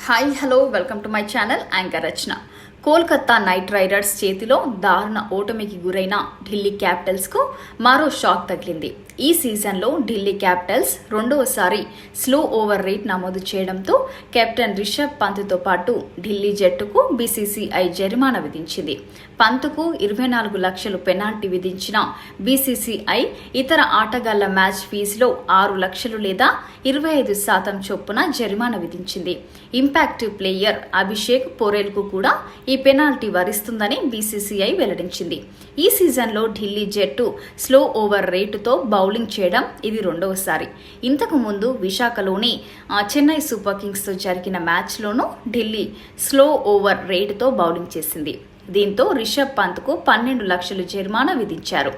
Hi hello welcome to my channel anchor Rachana. Kolkata night riders చేతిలో దారుణ ఓటమికి గురైన ఢిల్లీ క్యాపిటల్స్కు మరో షాక్ తగిలింది. ఈ సీజన్లో ఢిల్లీ క్యాపిటల్స్ రెండవసారి స్లో ఓవర్ రేట్ నమోదు చేయడంతో కెప్టెన్ రిషబ్ పంత్తో పాటు ఢిల్లీ జట్టుకు బీసీసీఐ జరిమానా విధించింది. పంత్కు 24 లక్షలు పెనాల్టీ విధించిన బీసీసీఐ ఇతర ఆటగాళ్ల మ్యాచ్ ఫీజులో 6 లక్షలు లేదా 25% చొప్పున జరిమానా విధించింది. ఇంపాక్ట్ ప్లేయర్ అభిషేక్ పోరెల్కు కూడా ఈ పెనాల్టీ వరిస్తుందని బీసీసీఐ వెల్లడించింది. ఈ సీజన్లో ఢిల్లీ జట్టు స్లో ఓవర్ రేటుతో బౌలింగ్ చేయడం ఇది రెండవసారి. ఇంతకు ముందు విశాఖలోని చెన్నై సూపర్ కింగ్స్తో జరిగిన మ్యాచ్లోనూ ఢిల్లీ స్లో ఓవర్ రేటుతో బౌలింగ్ చేసింది. దీంతో రిషబ్ పంత్కు 12 లక్షలు జరిమానా విధించారు.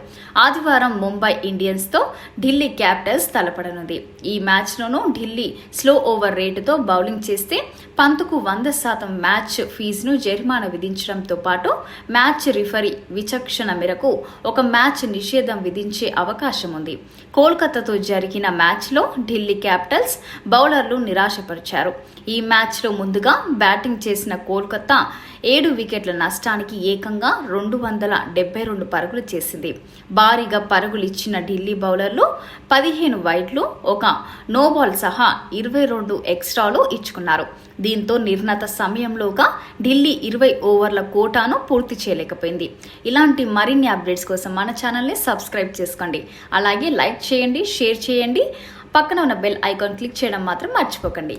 ఆదివారం ముంబై ఇండియన్స్తో ఢిల్లీ క్యాపిటల్స్ తలపడనుంది. ఈ మ్యాచ్లోనూ ఢిల్లీ స్లో ఓవర్ రేటుతో బౌలింగ్ చేస్తే పంత్కు 100% మ్యాచ్ ఫీజును జరిమానా విధించడంతో పాటు మ్యాచ్ రిఫరీ విచక్షణ మేరకు ఒక మ్యాచ్ నిషేధం విధించే అవకాశం ఉంది. కోల్కతాతో జరిగిన మ్యాచ్లో ఢిల్లీ క్యాపిటల్స్ బౌలర్లు నిరాశపరిచారు. ఈ మ్యాచ్లో ముందుగా బ్యాటింగ్ చేసిన కోల్కతా 7 వికెట్ల నష్టానికి ఏకంగా 272 పరుగులు చేసింది. భారీగా పరుగులు ఇచ్చిన ఢిల్లీ బౌలర్లు 15 వైడ్లు, ఒక నోబాల్ సహా 22 ఎక్స్ట్రాలు ఇచ్చుకున్నారు. దీంతో నిర్ణీత సమయంలోగా ఢిల్లీ 20 ఓవర్ల కోటాను పూర్తి చేయలేకపోయింది. ఇలాంటి మరిన్ని అప్డేట్స్ కోసం మన ఛానల్ని సబ్స్క్రైబ్ చేసుకోండి. అలాగే లైక్ చేయండి, షేర్ చేయండి. పక్కన ఉన్న బెల్ ఐకాన్ క్లిక్ చేయడం మాత్రం మర్చిపోకండి.